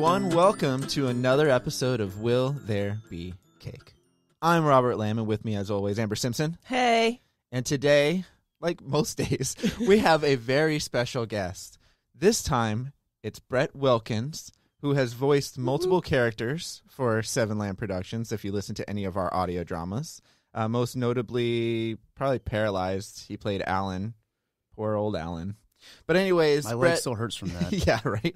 everyone. Welcome to another episode of Will There Be Cake? I'm Robert Lamb, and with me, as always, Amber Simpson. Hey. And today, like most days, we have a very special guest. This time, it's Brett Wilkins, who has voiced multiple characters for Seven Lamb Productions, if you listen to any of our audio dramas. Most notably, probably Paralyzed. He played Alan. Poor old Alan. But anyways, my Brett leg still hurts from that. Yeah, right.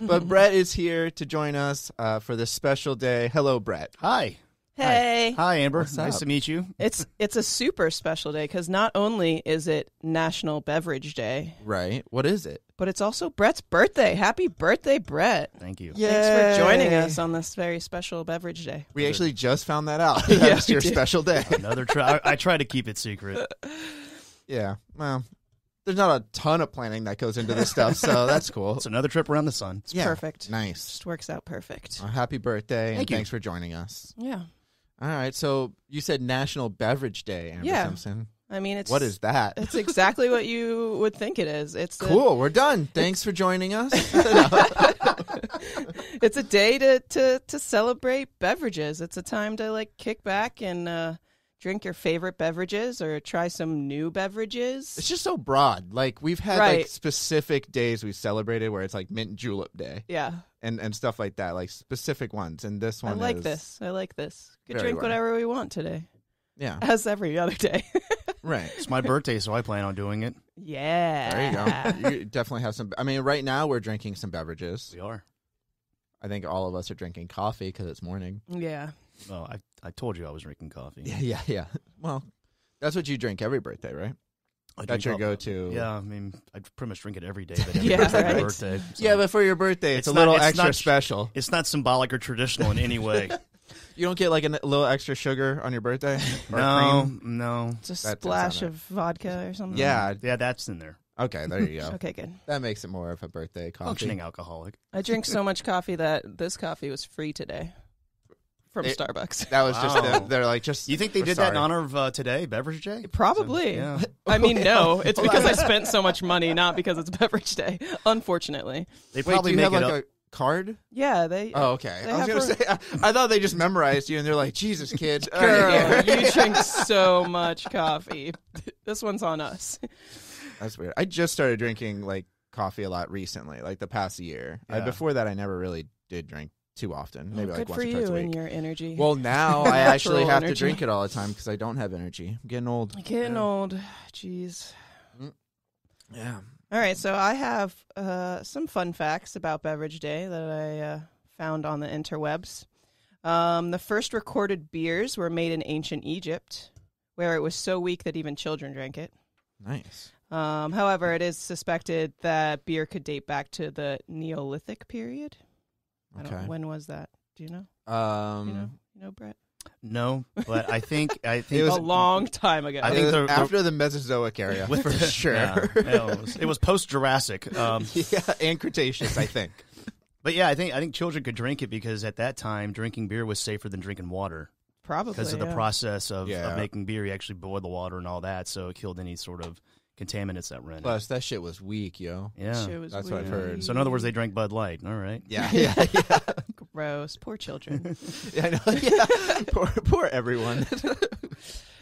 But Brett is here to join us for this special day. Hello, Brett. Hi. Hey. Hi, Amber. What's nice up? to meet you. It's a super special day because not only is it National Beverage Day, Right. What is it? but it's also Brett's birthday. Happy birthday, Brett. Thank you. Thanks for joining us on this very special beverage day. We actually just found that out. Yeah, That's we your did. special day. Another try. I try to keep it secret. Yeah. Well, there's not a ton of planning that goes into this stuff, so that's cool. It's another trip around the sun. It's perfect. Nice. Just works out perfect. Happy birthday, and Thank you. thanks for joining us. Yeah. All right. So you said National Beverage Day, Amber Yeah. Simpson. I mean, it's What is that? It's exactly what you would think it is. It's Cool. We're done. Thanks for joining us. It's a day to celebrate beverages. It's a time to like kick back and drink your favorite beverages or try some new beverages. It's just so broad. Like, we've had Right. like specific days we celebrated where it's like mint julep day Yeah. and stuff like that, like specific ones. And this one I like is, this. I like this. Could Very drink well. whatever we want today, Yeah. as every other day. Right. It's my birthday, so I plan on doing it. Yeah. There you go. You definitely have some. I mean, right now we're drinking some beverages. We are. I think all of us are drinking coffee because it's morning. Yeah. Oh, I told you I was drinking coffee. Yeah. Well, that's what you drink every birthday, right? I That's drink your coffee. go-to. Yeah, I mean, I pretty much drink it every day. But every Yeah, birthday, my right. birthday. So Yeah, but for your birthday, it's a It's not- little it's extra not- special. it's not symbolic or traditional in any way. You don't get like a little extra sugar on your birthday? Or No, cream? no. It's a That does splash sound of vodka or something. Yeah. Yeah, that's in there. Okay, there you go. Okay, good. That makes it more of a birthday coffee. Functioning alcoholic. I drink so much coffee that this coffee was free today from Starbucks. That was just Wow. them. They're like, just. You think they we're did that in sorry. honor of today, Beverage Day? Probably. Yeah. I mean, no. It's because I spent so much money, not because it's beverage day, unfortunately. They Wait, probably do you make have it like up. a card? Yeah, they. Oh, okay. They I was have going to say, I thought they just memorized you, and they're like, Jesus, kid. All Girl, right, here. you drink so much coffee. This one's on us. That's weird. I just started drinking like coffee a lot recently, like the past year. Yeah. Before that, I never really did drink too often. Maybe like Good once for or twice a you week. and your energy. Well, now I actually Natural have to energy. drink it all the time because I don't have energy. I'm getting old. Getting old. Jeez. Yeah. All right, so I have some fun facts about Beverage Day that I found on the interwebs. The first recorded beers were made in ancient Egypt, where it was so weak that even children drank it. Nice. However, it is suspected that beer could date back to the Neolithic period. I don't Okay. know. When was that? Do you know? You know, Brett? No, but I think It was a long time ago. I think the- after the Mesozoic area, for sure. Yeah, it was post Jurassic. Yeah, and Cretaceous, I think. But yeah, I think children could drink it because at that time drinking beer was safer than drinking water Probably because of the yeah. process of Yeah. making beer. You actually boil the water and all that, so it killed any sort of contaminants that ran. Plus, that shit was weak, yo. Yeah, Shit was That's what I've weird. heard. so in other words, they drank Bud Light. All right. Yeah. Gross. Poor children. I know. Yeah. Poor everyone.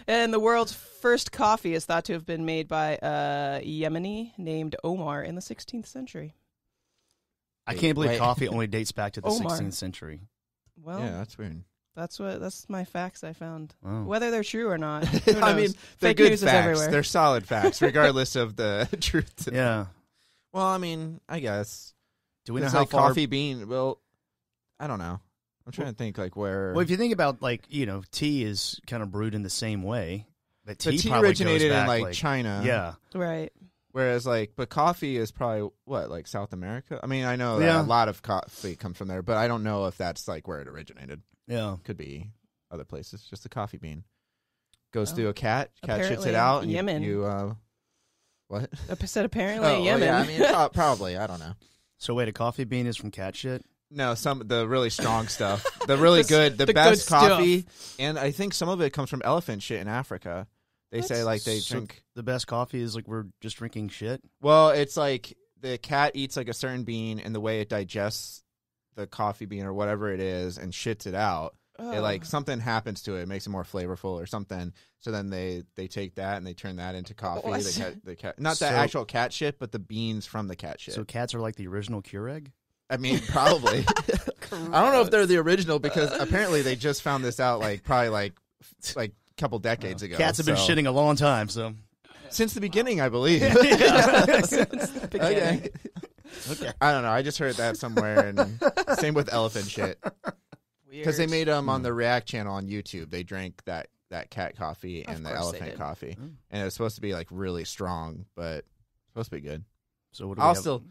And the world's first coffee is thought to have been made by a Yemeni named Omar in the 16th century. I can't believe Wait. coffee only dates back to the Omar. 16th century. Well, Yeah, that's weird. that's my facts I found. Wow. Whether they're true or not, who I knows? mean, they're Fake good news is facts. everywhere. They're solid facts, regardless of the truth. Yeah. Well, I mean, I guess. Do we know It's how like far? coffee bean. Well, I don't know. I'm trying to think like where. Well, if you think about tea is kind of brewed in the same way, but the tea, tea probably originated goes in back, like China. Yeah. Right. Whereas but coffee is probably like South America. I mean, I know that Yeah. a lot of coffee comes from there, but I don't know if that's like where it originated. Yeah. Could be other places. Just a coffee bean goes Oh. through a cat. Cat shits Apparently it out, and Yemen. what? I said apparently Oh, Yemen. yeah. I mean, probably. I don't know. So wait, a coffee bean is from cat shit? No, the really strong stuff, the really good, the the best good stuff. coffee, and I think some of it comes from elephant shit in Africa. They say That's- like they So drink. the best coffee is like we're just drinking shit? Well, it's like the cat eats like a certain bean, and the way it digests the coffee bean or whatever it is and shits it out, it like something happens to it. It makes it more flavorful or something. So then they take that and they turn that into coffee. The cat, not the actual cat shit, but the beans from the cat shit. So cats are like the original Keurig? I mean, probably. I don't know if they're the original because apparently they just found this out probably a couple decades ago. Cats have been shitting a long time, so since the beginning, I believe. Since the beginning. Okay. I don't know. I just heard that somewhere, and same with elephant shit. Because they made them on the React channel on YouTube. They drank that cat coffee and the elephant coffee, and it was supposed to be like really strong, but it's supposed to be good. So what do I'll still.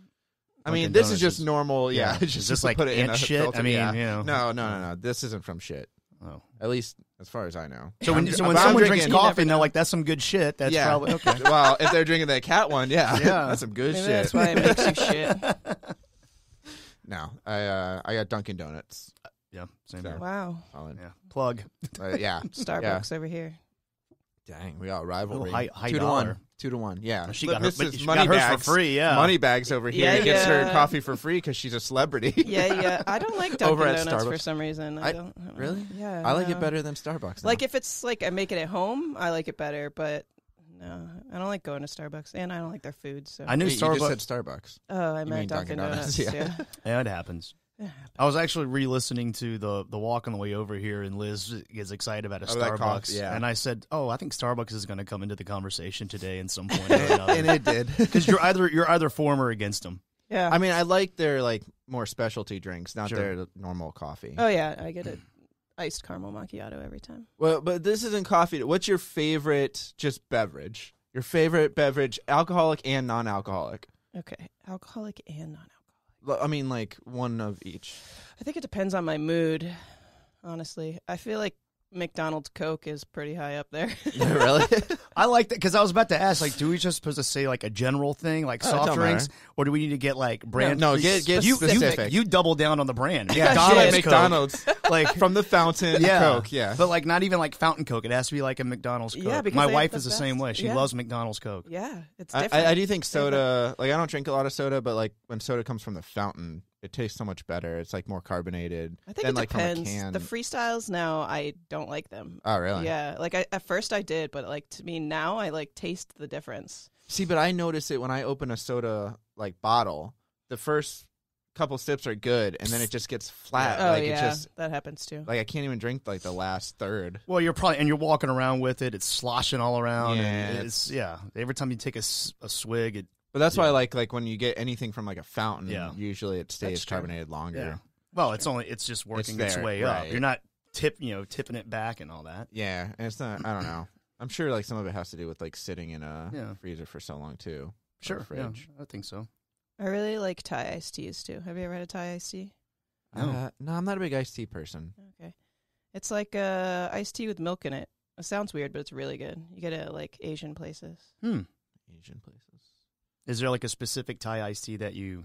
I mean, this is just normal. Yeah, it's just like put it in a shit. Filter. I mean, No. This isn't from shit. Oh, at least as far as I know. So when someone drinks coffee and they're like, "That's some good shit," that's probably okay. Well, if they're drinking that cat one, that's some good shit. That's why it makes you shit. No, I got Dunkin' Donuts. Yeah, same here. Wow. Solid. Yeah, plug. Yeah, Starbucks over here. Dang, we got a rivalry. High 2-1. 2-1. Yeah, she got hers for free. Yeah, Moneybags over here gets her coffee for free because she's a celebrity. Yeah. I don't like Dunkin' Donuts for some reason. I don't really? Yeah, I like it better than Starbucks. Like if it's like I make it at home, I like it better. But no, I don't like going to Starbucks, and I don't like their food. So I knew Starbucks. You just said Starbucks. Oh, I meant Dunkin' Donuts. Yeah, it happens. I was actually re-listening to the walk on the way over here, and Liz is excited about a Starbucks. And I said, I think Starbucks is going to come into the conversation today in some point or another. And it did. Because you're either for them or against them. Yeah. I mean, I like their more specialty drinks, not their normal coffee. Oh, yeah. I get it. Iced caramel macchiato every time. Well, but this isn't coffee. What's your favorite just beverage? Your favorite beverage, alcoholic and non-alcoholic? Okay. Alcoholic and non-alcoholic. I mean, like one of each. I think it depends on my mood, honestly. I feel like McDonald's Coke is pretty high up there. Really? I like that because I was about to ask, do we just supposed to say like a general thing, like soft drinks, or do we need to get like brand? No, get specific. You double down on the brand. Yeah, McDonald's, like from the fountain Coke. Yeah, but like not even like fountain Coke. It has to be like a McDonald's Coke. Yeah, because my wife is the same way. She loves McDonald's Coke. Yeah, it's different. I do think soda. Like I don't drink a lot of soda, but like when soda comes from the fountain, it tastes so much better. It's like more carbonated. I think than, it like, depends. From a can. The freestyles now, I don't like them. Oh, really? Yeah. Like at first I did, but like to me now, I like taste the difference. See, but I notice it when I open a soda like bottle. The first couple sips are good, and then it just gets flat. Oh like, yeah, it just, that happens too. like I can't even drink like the last third. Well, you're walking around with it. It's sloshing all around. Yeah, and it's every time you take a swig, it. But that's why, like when you get anything from like a fountain, usually it stays That's true. carbonated longer. Yeah. Well, it's just working its way up. You're not tipping it back and all that. Yeah, and it's not. I don't know. I'm sure like some of it has to do with like sitting in a freezer for so long too. Sure, fridge. I think so. I really like Thai iced teas too. Have you ever had a Thai iced tea? No, I'm not a big iced tea person. Okay, it's like iced tea with milk in it. It sounds weird, but it's really good. You get it at like Asian places. Asian places. Is there like a specific Thai iced tea that you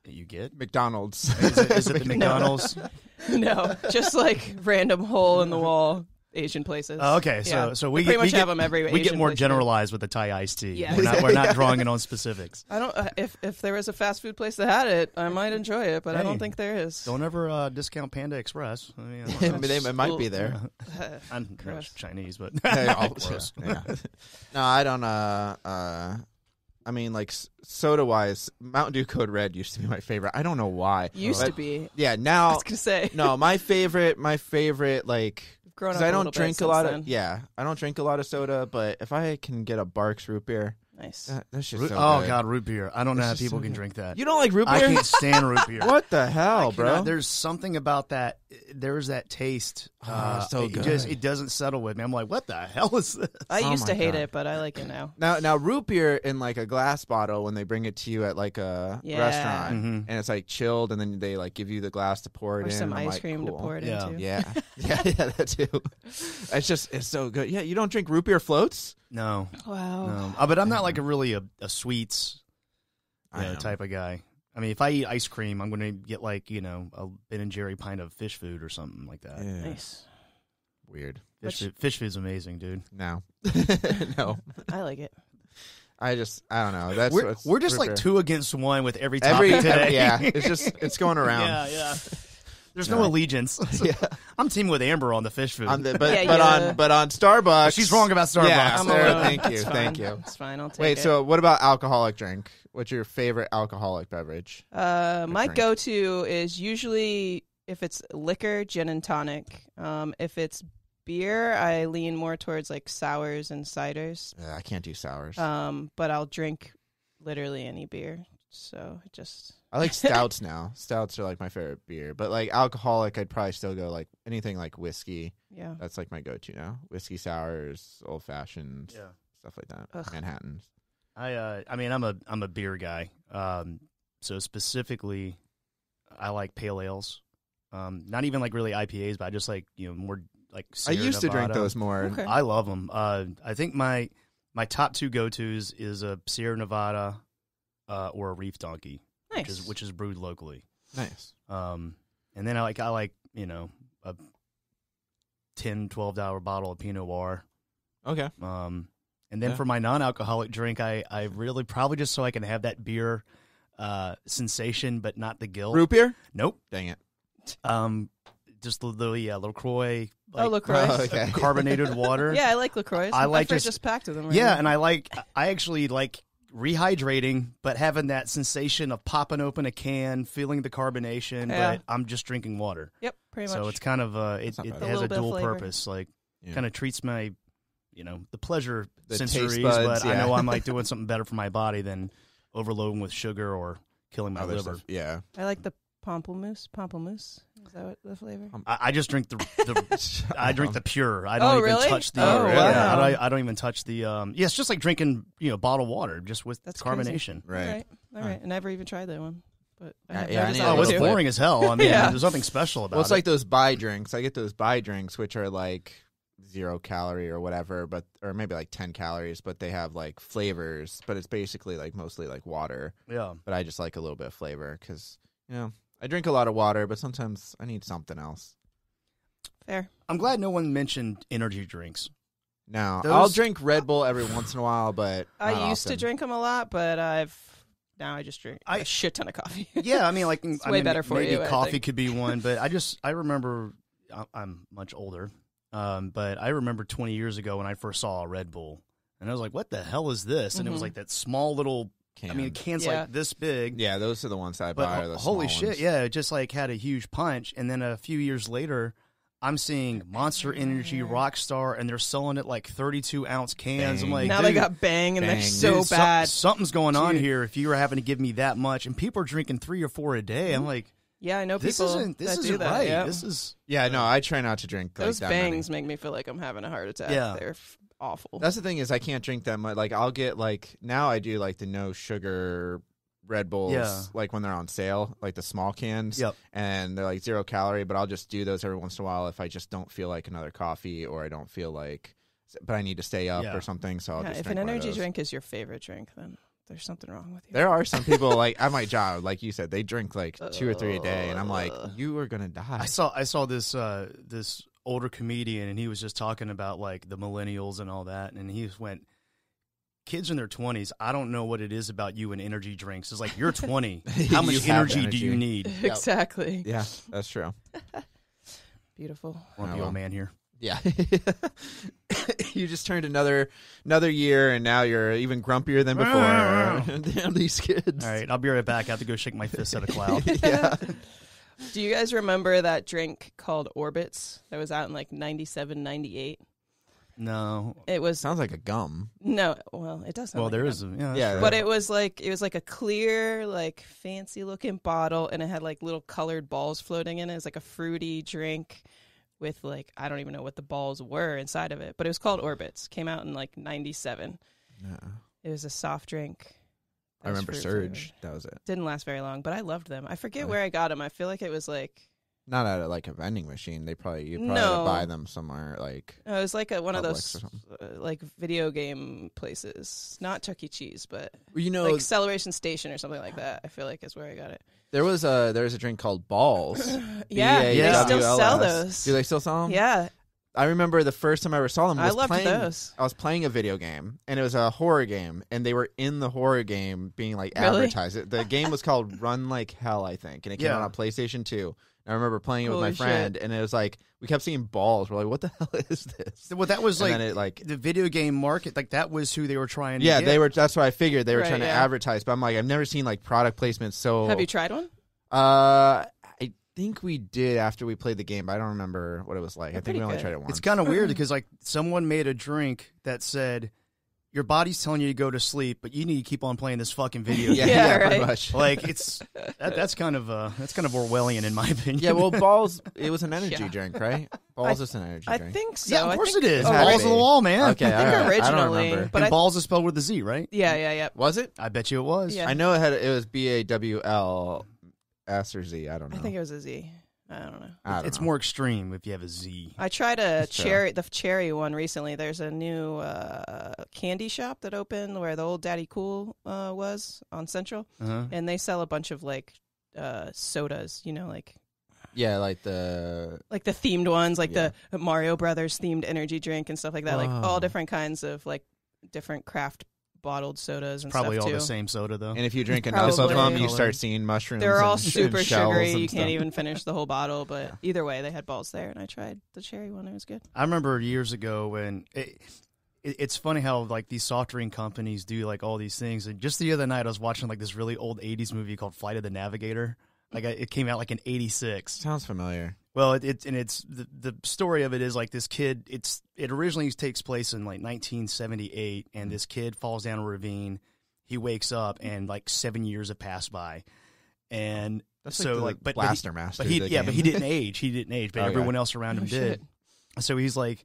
get? McDonald's. Is it the McDonald's? No, just like random hole in the wall Asian places. Oh, okay, so we pretty much get, have them every. We Asian get more place generalized with the Thai iced tea. Yeah. We're not drawing it on specifics. I don't. If there was a fast food place that had it, I might enjoy it, but I don't think there is. Don't ever discount Panda Express. I mean, it might be there. I'm Chinese, but gross. Yeah. No, I don't. I mean, like soda wise, Mountain Dew Code Red used to be my favorite. I don't know why. Used to be. Yeah, now. I was gonna say. No, my favorite, like. Grown up Because I don't bit drink a since lot then. of. Yeah, I don't drink a lot of soda, but if I can get a Barks root beer, Nice. that's just so oh good. god, root beer. I don't know how It's just people so can good. drink that. You don't like root beer? I can't stand root beer. What the hell, bro? There's something about that. There's that taste. So it good. it doesn't settle with me. I'm like, what the hell is this? I Oh used my to hate God. it, but I like it now. Now root beer in like a glass bottle when they bring it to you at like a restaurant, Mhm. and it's like chilled, and then they like give you the glass to pour it Or in. some and I'm ice like, cream to cool. pour it Yeah. into. Yeah, yeah, that too. It's so good. Yeah, you don't drink root beer floats? No. Wow. No. But I'm not like a sweets I am. type of guy. I mean, if I eat ice cream, I'm going to get like, a Ben and Jerry pint of fish food or something like that. Yeah. Nice. Weird. Fish food's amazing, dude. No, no. I like it. I don't know. That's we're just like 2 against 1 with every topic today. Yeah, it's going around. Yeah. There's no allegiance. Yeah. I'm teaming with Amber on the fish food. But on Starbucks, she's wrong about Starbucks. Yeah, thank you. It's fine. I'll take it. Wait, so what about alcoholic drink? What's your favorite alcoholic beverage? My go-to is usually, if it's liquor, gin and tonic. If it's beer, I lean more towards like sours and ciders. I can't do sours. But I'll drink literally any beer. So I like stouts now. Stouts are like my favorite beer. But like alcoholic, I'd probably still go like anything like whiskey. Yeah. That's like my go-to now. Whiskey sours, old fashions, stuff like that. Ugh. Manhattans. I mean, I'm a beer guy. So specifically, I like pale ales. Not even like really IPAs, but I just like, more like Sierra I used to drink Nevada. those more. Okay. I love them. I think my top 2 go-tos is a Sierra Nevada or a Reef Donkey, nice. which is brewed locally. Nice. And then I like a $10, $12 bottle of Pinot Noir. Okay. And then for my non-alcoholic drink, I really probably just so I can have that beer sensation, but not the guilt. Root beer? Nope. Dang it. Just the LaCroix. LaCroix. Okay. Carbonated water. Yeah, I like LaCroix. I like just packed of them. Right yeah, now. and I actually like rehydrating, but having that sensation of popping open a can, feeling the carbonation, but I'm just drinking water. Yep, pretty much. So it's kind of it has a dual purpose, like kind of treats my, the pleasure The sensories, taste buds, but I know I'm like doing something better for my body than overloading with sugar or killing my liver. Stuff. Yeah. I like the pamplemousse. Pamplemousse. Is that what the flavor? I just drink the I drink the pure. I don't even really? touch the. Oh, really? Yeah, I don't even touch the. It's just like drinking bottled water, just with carbonation. Right. All right. I never even tried that one, but I need Oh, it's boring as hell. I mean, there's nothing special about it. Well, it's like those buy drinks. I get those buy drinks, which are like 0 calorie or whatever, or maybe like 10 calories, but they have like flavors. But it's basically like mostly like water. Yeah. But I just like a little bit of flavor because I drink a lot of water, but sometimes I need something else. Fair. I'm glad no one mentioned energy drinks. No, I'll drink Red Bull every once in a while, but I used to drink them a lot, but now I just drink a shit ton of coffee. Yeah, I mean, like it's way better for maybe you. Coffee could be one, but I remember I'm much older, but I remember 20 years ago when I first saw a Red Bull, and I was like, "What the hell is this?" And it was like that small little. Can. I mean, a can's like this big. Yeah, those are the ones I buy. But holy shit, ones. yeah, it just like had a huge punch. And then a few years later, I'm seeing Monster Energy Rockstar, and they're selling it like 32-ounce cans. Bang. I'm like, now they got Bang, and they're so dude, bad. Something's going on here. If you were having to give me that much, and people are drinking 3 or 4 a day, I'm like, yeah, I know this people. isn't do that. right. Yeah. This is no. I try not to drink those like that bangs many. make me feel like I'm having a heart attack. Yeah. They're awful. That's the thing is I can't drink that much. Like I'll get like now I do like the no sugar Red Bulls, like when they're on sale, like the small cans, and they're like 0 calorie. But I'll just do those every once in a while if I just don't feel like another coffee or I don't feel like, but I need to stay up or something. So I'll just if drink an one of energy those. drink is your favorite drink, then there's something wrong with you. There are some people like at my job, like you said, they drink like 2 or 3 a day, and I'm like, you are gonna die. I saw this this older comedian, and he was just talking about like the millennials and all that, and he just went, kids in their 20s, I don't know what it is about you and energy drinks. It's like, you're 20. How much energy do you need? Exactly. Yeah, that's true. Beautiful. Grumpy old man here. Yeah. You just turned another year, and now you're even grumpier than before. Damn these kids. All right, I'll be right back. I have to go shake my fist at a cloud. Yeah. Do you guys remember that drink called Orbits that was out in like 97, 98? No. It was Sounds like a gum. No, well, it does sound like there a is gum. Yeah, but it was like a clear, like fancy looking bottle, and it had like little colored balls floating in it. It was like a fruity drink with like, I don't even know what the balls were inside of it, but it was called Orbits. Came out in like 97. Yeah. It was a soft drink. I remember Surge. That was it. Didn't last very long, but I loved them. I forget where I got them. I feel like it was like not at like a vending machine. You probably had to buy them somewhere. Like it was like one of Publix those like video game places, not Chuck E. Cheese, but like Acceleration Station or something like that. I feel like is where I got it. There was a drink called Balls. Yeah, they still sell those. Do they still sell them? Yeah. I remember the first time I ever saw them. I loved those. I was playing a video game, and it was a horror game, and they were in the horror game being like Really? advertised. The game was called Run Like Hell, I think, and it came out on PlayStation 2. I remember playing it with my Holy friend, shit. and it was like we kept seeing balls. We're like, "What the hell is this?" Well, that was And like, then it, like the video game market. Like that was who they were trying to yeah, get. they were. That's what I figured they were Right, trying to yeah. advertise. But I'm like, I've never seen like product placement so. Have you tried one? I think we did after we played the game, but I don't remember what it was like. They're I think we pretty only good. tried it once. It's kind of weird because like someone made a drink that said, "Your body's telling you to go to sleep, but you need to keep on playing this fucking video." yeah, game." Yeah, pretty right. much. Like it's that's kind of Orwellian in my opinion. Yeah, well, balls. It was an energy Yeah. drink, right? Balls is an energy I drink. think so. yeah, of course it is. Oh, Balls really? on the wall, man. Okay, I think all right. I don't originally, remember. but and I, balls is spelled with a Z, right? yeah. Was it? I bet you it was. Yeah. I know it was BAWLS or Z. I don't know. I think it was a Z. I don't know. I don't It's know. more extreme if you have a Z. I tried That's true. the cherry one recently. There's a new candy shop that opened where the old Daddy Cool was on Central, Uh-huh. and they sell a bunch of like sodas. You know, like like the the themed ones, like Yeah. the Mario Brothers themed energy drink and stuff like that. Like Oh. all different kinds of like different craft bottled sodas and Probably stuff all too. the same soda though. and if you drink enough of Probably. them, you start seeing mushrooms. They're all and super shells sugary. and You stuff. can't even finish the whole bottle. But either way, they had balls there, and I tried the cherry one. It was good. I remember years ago when it's funny how like these soft drink companies do like all these things. And just the other night, I was watching like this really old '80s movie called Flight of the Navigator. Like it came out like in '86. Sounds familiar. Well, it's the story of it is like this kid. It originally takes place in like 1978, and this kid falls down a ravine. He wakes up, and like 7 years have passed by, and That's so like the but Blaster Master. but he the yeah, but he game. didn't age. He didn't age, but Okay. everyone else around him Oh, did. shit. So he's like,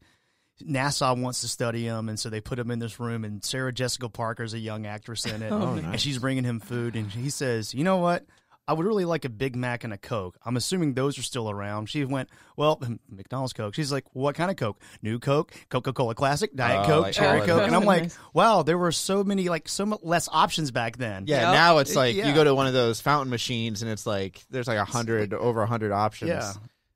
NASA wants to study him, and so they put him in this room, and Sarah Jessica Parker's a young actress in it, Oh, and nice. she's bringing him food, and he says, "You know what? I would really like a Big Mac and a Coke." I'm assuming those are still around. She went, "Well, McDonald's Coke." She's like, "What kind of Coke? New Coke, Coca-Cola Classic, Diet Coke, like Cherry all of Coke." those. And I'm like, Nice. "Wow, there were so many, like, less options back then." Yeah, Yep. now it's like Yeah. you go to one of those fountain machines, and it's like there's like over 100 options. Yeah.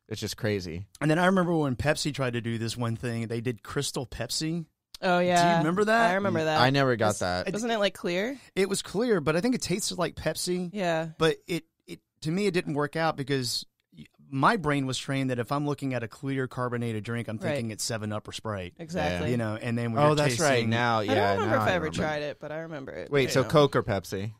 It's just crazy. And then I remember when Pepsi tried to do this one thing, they did Crystal Pepsi. Oh yeah. Do you remember that? I remember that. I never got It's- that. Wasn't it like clear? It was clear, but I think it tasted like Pepsi. Yeah. But it to me it didn't work out because my brain was trained that if I'm looking at a clear carbonated drink, I'm thinking Right. it's 7-Up or Sprite. Exactly. You know, and then when Oh, you're that's right. tasting- Now, yeah. I don't remember now if I ever remember. tried it, but I remember it. Wait, so You know. Coke or Pepsi?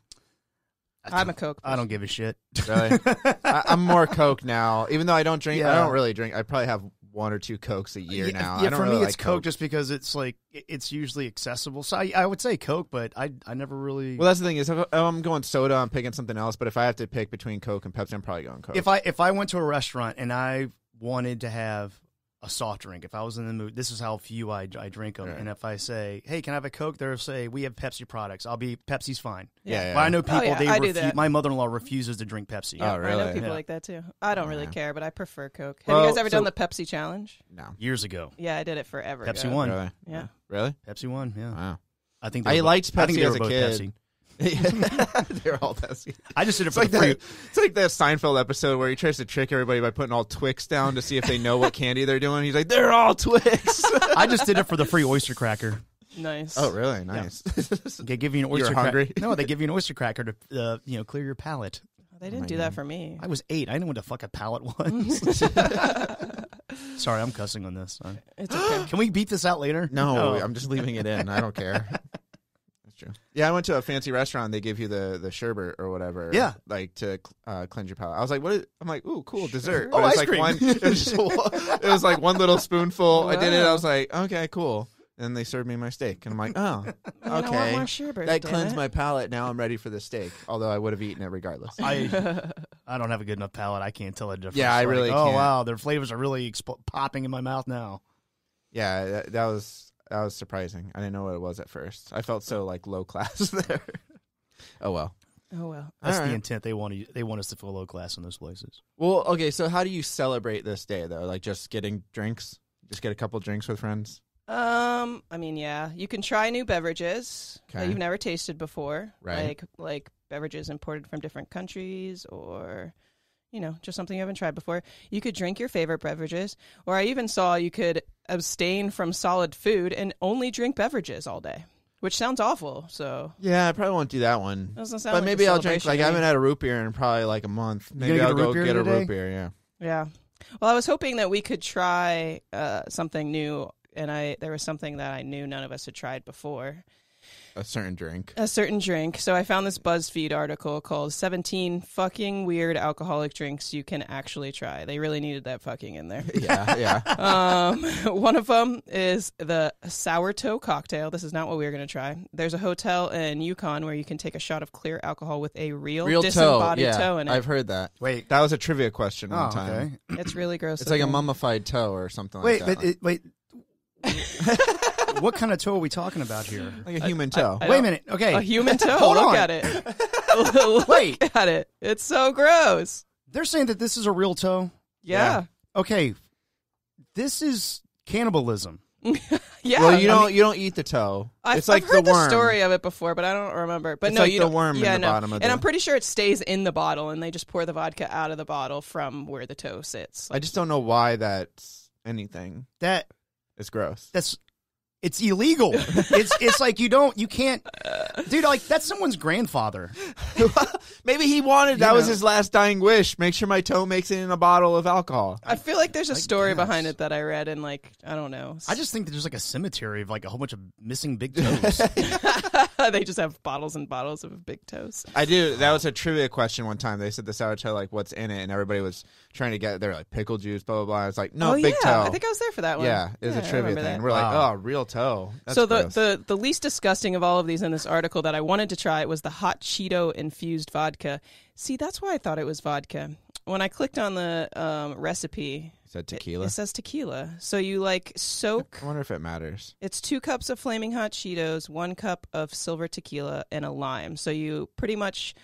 I'm a Coke. I don't give a shit. Really? I'm more Coke now, even though I don't drink. I Yeah. don't really drink. I probably have 1 or 2 Cokes a year now. Yeah, I don't for really me it's like Coke just because it's like it's usually accessible. So I would say Coke, but I never really. Well, that's the thing is, if I'm going soda, I'm picking something else. But if I have to pick between Coke and Pepsi, I'm probably going Coke. If I went to a restaurant and I wanted to have a soft drink, if I was in the mood, this is how few I drink them. Right. And if I say, "Hey, can I have a Coke?" They'll say, "We have Pepsi products." I'll be Pepsi's fine. yeah, But I know people. yeah, They I do that. my mother-in-law refuses to drink Pepsi. Oh, I know really? people Yeah. like that too. I don't really Yeah. care, but I prefer Coke. Have Well, you guys ever so- done the Pepsi challenge? No, Years ago, Yeah, I did it forever Pepsi ago. won. really, Yeah. really. Pepsi won. Yeah, Wow. I think I they were liked I think Pepsi they as were a both kid. Pepsi. They're all Pepsi. I just did it It's for like the free. it's like that Seinfeld episode where he tries to trick everybody by putting all Twix down to see if they know what candy they're doing. He's like, they're all Twix. I just did it for the free oyster cracker. Nice. Oh, really? Nice. They give you an oyster You're cracker. hungry? No, they give you an oyster cracker to clear your palate. They didn't my do God. that for me. I was 8. I didn't know what the fuck a palate was. Sorry, I'm cussing on this. Sorry. It's okay. Can we beat this out later? No, Oh. I'm just leaving it in. I don't care. That's true. Yeah, I went to a fancy restaurant. They give you the sherbet or whatever. Yeah. like to cleanse your palate. I was like, what? I'm like, ooh, cool dessert. Oh, But it's ice like cream. it was like one little spoonful. I did it. I Wow. was like, okay, cool. And they served me my steak, and I'm like, oh, I want okay. more sherbet, That damn cleansed it. my palate. Now I'm ready for the steak. Although I would have eaten it regardless. I don't have a good enough palate. I can't tell the difference. Yeah, I Like, really Oh can't. wow, their flavors are really popping in my mouth now. Yeah, that was surprising. I didn't know what it was at first. I felt so like low class there. Oh well. Oh well. That's All the right. intent. They want us to feel low class in those places. Well, okay. So how do you celebrate this day though? Like just getting drinks? Just get a couple drinks with friends? I mean, yeah, you can try new beverages that Okay. you've never tasted before, Right. like beverages imported from different countries, or just something you haven't tried before. You could drink your favorite beverages, or I even saw you could abstain from solid food and only drink beverages all day, which sounds awful. So yeah, I probably won't do that one. Doesn't sound But like maybe a I'll drink. celebration Like I to me. haven't had a root beer in probably like a month. Maybe gonna I'll get a root go beer get a today? root beer. Yeah. Yeah. Well, I was hoping that we could try something new, and there was something that I knew none of us had tried before. A certain drink. A certain drink. So I found this BuzzFeed article called 17 Fucking Weird Alcoholic Drinks You Can Actually Try. They really needed that fucking in there. Yeah. One of them is the sour toe cocktail. This is not what we were going to try. There's a hotel in Yukon where you can take a shot of clear alcohol with a real Toe. disembodied Yeah, toe in it. I've heard that. Wait. That was a trivia question one time. Okay. It's really gross. It's like a looking. mummified toe or something like Wait, that. wait. What kind of toe are we talking about here? Like a human toe. I Wait a don't- minute. Okay. A human toe. Hold Look on. at it. Look Wait. at it. It's so gross. They're saying that this is a real toe? Yeah. Okay. This is cannibalism. Yeah. Well, you don't eat the toe. It's like I've heard the worm. story of it before, but I don't remember. But It's no, like you the don't- worm in yeah, the no. bottom of And the- I'm pretty sure it stays in the bottle, and they just pour the vodka out of the bottle from where the toe sits. I just don't know why that's anything. It's gross. It's illegal. It's like you can't, dude. Like that's someone's grandfather. Maybe he wanted that You was know. his last dying wish. Make sure my toe makes it in a bottle of alcohol. I feel like there's a story guess. behind it that I read, and like I don't know. I just think that there's like a cemetery of like a whole bunch of missing big toes. They just have bottles and bottles of big toes. I do. That was a trivia question one time. They said the sour toe, like, what's in it? And everybody was trying to get, they're like, pickle juice, blah, blah, blah. It's like, no, oh big yeah, toe. I think I was there for that one. Yeah, it was Yeah, a I trivia remember thing. that. We're like, Wow. oh, real toe. That's So gross. the least disgusting of all of these in this article that I wanted to try was the hot Cheeto infused vodka. See, that's why I thought it was vodka. When I clicked on the recipe, Is that tequila? it says tequila. So you like soak. I wonder if it matters. It's 2 cups of flaming hot Cheetos, 1 cup of silver tequila, and a lime. So you pretty much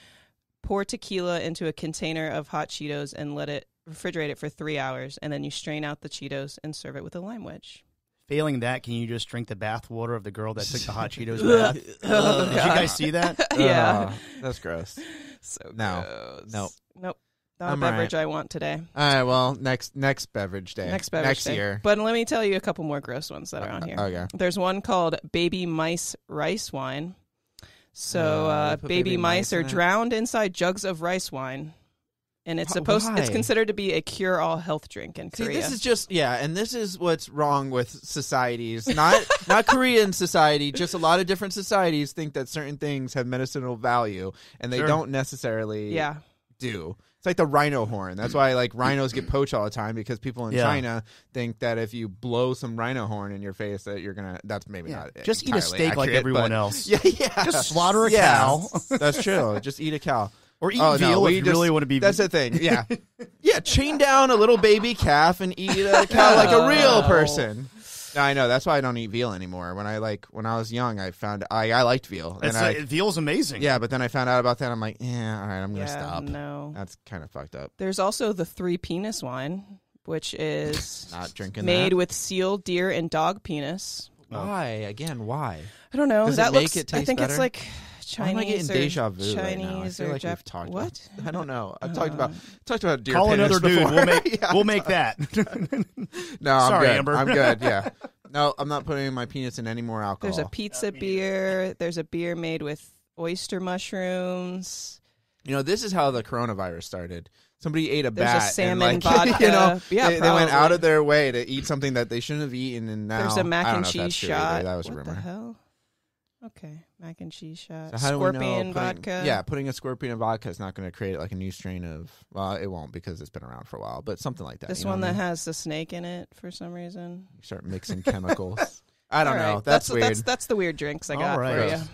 pour tequila into a container of hot Cheetos and let it refrigerate it for 3 hours, and then you strain out the Cheetos and serve it with a lime wedge. Failing that, can you just drink the bath water of the girl that took the hot Cheetos bath? Did you guys see that? Yeah. That's gross. So No. gross. Nope. Nope. Not I'm a beverage right. I want today. All right, well, next beverage day. Next beverage Next day. year. But let me tell you a couple more gross ones that are on here. Okay. There's one called Baby Mice Rice Wine. So They put baby mice are in it? drowned inside jugs of rice wine. And it's it's Why? considered to be a cure-all health drink in See, Korea. this is just and this is what's wrong with societies. Not Korean society, just a lot of different societies think that certain things have medicinal value, and they Sure. don't necessarily yeah. do. It's like the rhino horn. That's why like rhinos get poached all the time because people in Yeah. China think that if you blow some rhino horn in your face that you're gonna. That's maybe Yeah. not. Just eat a entirely steak like accurate, everyone but- else. Yeah, yeah. Just slaughter a Yeah, cow. That's true. Just eat a cow. Or eat Oh, no, veal we if you just- really want to be. That's the thing. Yeah, yeah. Chain down a little baby calf and eat a cow like a real person. No, I know. That's why I don't eat veal anymore. When I was young, I found I liked veal. And veal's amazing. yeah, but then I found out about that. I'm like, yeah, all right, I'm gonna Yeah, stop. no. That's kind of fucked up. There's also the 3 penis wine, which is Not drinking made that. with seal, deer, and dog penis. Why again? Why? I don't know. Does it that make looks. it I taste think better? it's like Why am I getting Chinese or deja vu Chinese right now? I feel or like Jap- we've talked. What? About, I don't know. I've talked about deer Call penis another dude. before. We'll make Yeah. we'll make that. No, I'm Sorry, good. Amber. I'm good. Yeah. No, I'm not putting my penis in any more alcohol. There's a pizza beer. There's a beer made with oyster mushrooms. You know, this is how the coronavirus started. Somebody ate a There's bat a salmon and like, vodka. you know, Yeah, they went out probably. of their way to eat something that they shouldn't have eaten, and now There's a mac I don't and know if cheese that's true either. shot. That was a What rumor. the hell? Okay, mac and cheese shot. So how do we know Scorpion putting- vodka. Yeah, putting a scorpion in vodka is not going to create like a new strain of. Well, it won't because it's been around for a while, but something like that. This you know one what I that mean? has the snake in it for some reason. You start mixing chemicals. I don't All know. right. That's weird. That's the weird drinks I All got right. for you. Gross.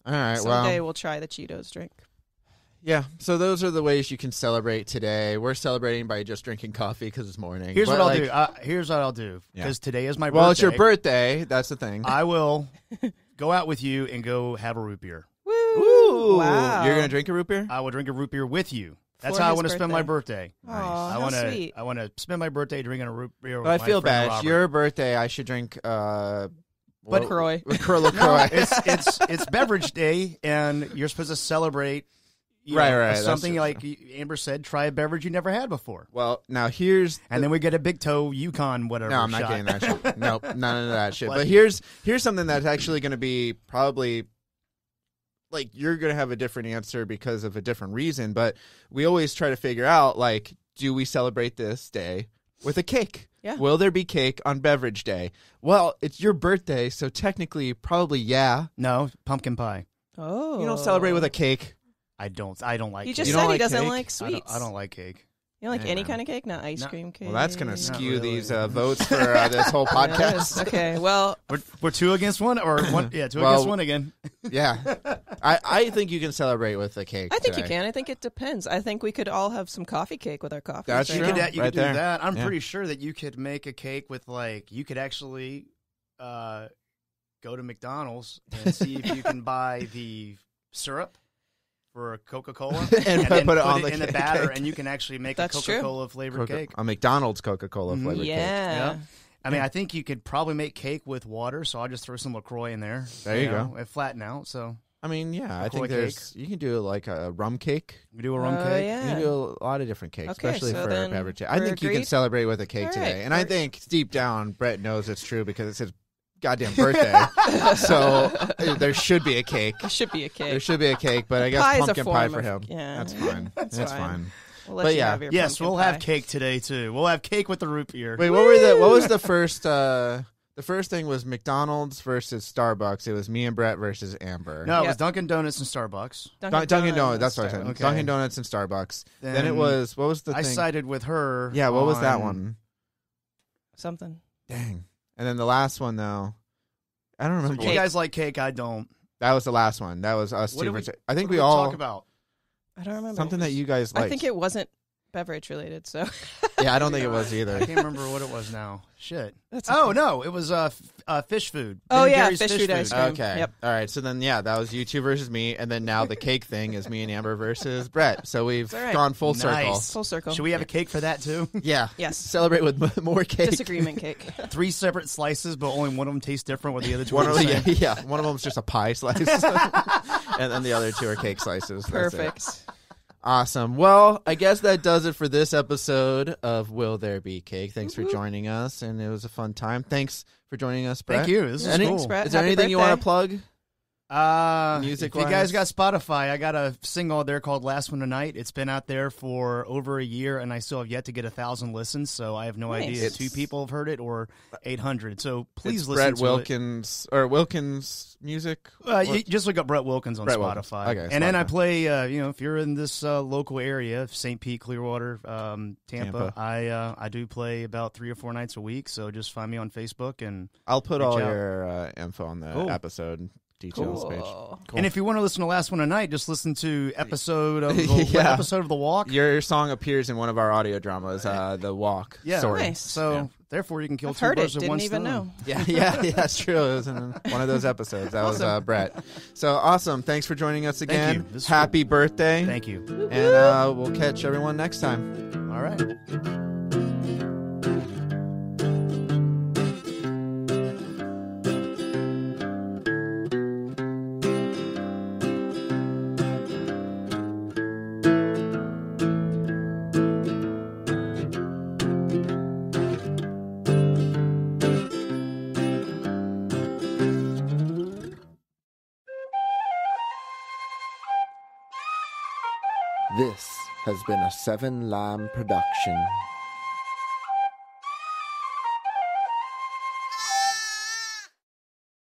All right. Someday Well, we'll try the Cheetos drink. yeah. So those are the ways you can celebrate today. We're celebrating by just drinking coffee because it's morning. Here's But, what I'll like, do. Here's what I'll do. Yeah. Because today is my birthday. Well, it's your birthday. That's the thing. I will go out with you and go have a root beer. Woo! Ooh, Wow. You're gonna drink a root beer? I will drink a root beer with you. That's For how I his want to spend my birthday. Aw, I how want to. sweet. I want to spend my birthday drinking a root beer. But I with my feel friend bad. It's Robert. your birthday. I should drink. LaCroix. LaCroix. No, it's Beverage Day, and you're supposed to celebrate Right, that's something true. like Amber said, try a beverage you never had before. Well, now here's And then we get a big toe Yukon whatever. no, I'm not shot. getting that shit. Nope, none of that shit. What? But here's something that's actually going to be probably like you're going to have a different answer because of a different reason. But we always try to figure out like, do we celebrate this day with a cake? Yeah. Will there be cake on Beverage Day? Well, it's your birthday, so technically, probably yeah. No, pumpkin pie. Oh. You don't celebrate with a cake. I don't like He cake. just You said don't he like doesn't cake? like sweets. I don't like cake. You don't like Yeah, any man. kind of cake? Not ice No. cream cake? Well, that's going to Not skew really. these votes for this whole Yeah, it podcast. is. Okay, well, We're 2 against 1 or one? Yeah, 2 Well, against 1 again. Yeah. I think you can celebrate with a cake. I think you today. can. I think it depends. I think we could all have some coffee cake with our coffee. That's You true. could, Right do there. that. I'm Yeah. pretty sure that you could make a cake with like you could actually go to McDonald's and see if you can buy the syrup for a Coca-Cola And then put it on the in the cake. batter, and you can actually make That's a true. Coca-Cola flavored cake. A McDonald's Coca-Cola Mhm. flavored cake. Yeah. I mean, I think you could probably make cake with water, so I'll just throw some LaCroix in there. There you go. And flatten out. So I mean, yeah, I think LaCroix you can do like a rum cake. we do a rum Oh, cake. yeah. You can do a lot of different cakes, Okay, especially so for then Beverage Day. I we're think you can agreed? celebrate with a cake All today. right. And I think deep down, Brett knows it's true because it's his goddamn birthday. So there should be a cake. It should be a There cake. should be a cake, but I guess Pie is a pumpkin pie form for of- him. yeah. That's fine. That's That's fine. fine. We'll let But you yeah. have your Yes, pumpkin we'll pie. have cake today too. We'll have cake with the root beer. Wait, what was the first the first thing was McDonald's versus Starbucks. It was me and Brett versus Amber. No, it was Yep. Dunkin' Donuts and Starbucks. Dunkin' Donuts. That's what I said. Okay. Dunkin' Donuts and Starbucks. Then it Then was what was the I thing? sided with her. Yeah, what was that on- one? Something. Dang. And then the last one though, I don't remember. You what- guys like cake? I don't. That was the last one. That was us What two. did we- versus- I think What we did all talk about. I don't remember. something that you guys liked. I think it wasn't beverage related, so Yeah, I don't think it was I either. can't remember what it was now. Shit. that's Oh okay. no, it was fish food. Oh, Ben and yeah, Jerry's fish food ice cream. Okay. Yep. All right. So then, yeah, that was you two versus me, and then now the cake thing is me and Amber versus Brett. So we've That's all right. gone full circle. Nice. Full circle. Should we have a cake for that too? Yeah. Yes. Celebrate with more cake. Disagreement cake. 3 separate slices, but only one of them tastes different with the other two. One are of the them, same. yeah. One of them's just a pie slice, and then the other two are cake slices. That's it. Perfect. Awesome. Well, I guess that does it for this episode of Will There Be Cake. Thanks for joining us, and it was a fun time. Thanks for joining us, Brett. Thank you. This is Any- cool. Thanks, Brett. Is there Happy anything you want to birthday. plug? Music if you guys wise? got Spotify, I got a single there called "Last One Tonight." It's been out there for over a year, and I still have yet to get 1,000 listens. So I have no Nice. idea if 2 people have heard it or 800. So please It's listen Brett to Wilkins or Wilkins Music. it. You just look up Brett Wilkins on Brett Wilkins. Spotify. Okay, and then I Spotify. play. If you're in this local area, St. Pete, Clearwater, Tampa, I do play about 3 or 4 nights a week. So just find me on Facebook and. I'll put Reach all out. your info on the Cool. episode details page. Cool. Cool. And if you want to listen to Last One Tonight, just listen to episode of the Yeah. episode of The Walk. Your song appears in one of our audio dramas, The Walk. Yeah. Story. Nice. So Yeah. therefore, you can kill I've 2 heard it. birds with one Didn't even stone. know. Yeah, that's true. It was in one of those episodes. That was Brett. So awesome. Thanks for joining us again. you. This is Happy birthday. Thank you. And we'll catch everyone next time. All right. This has been a Seven Lamb production.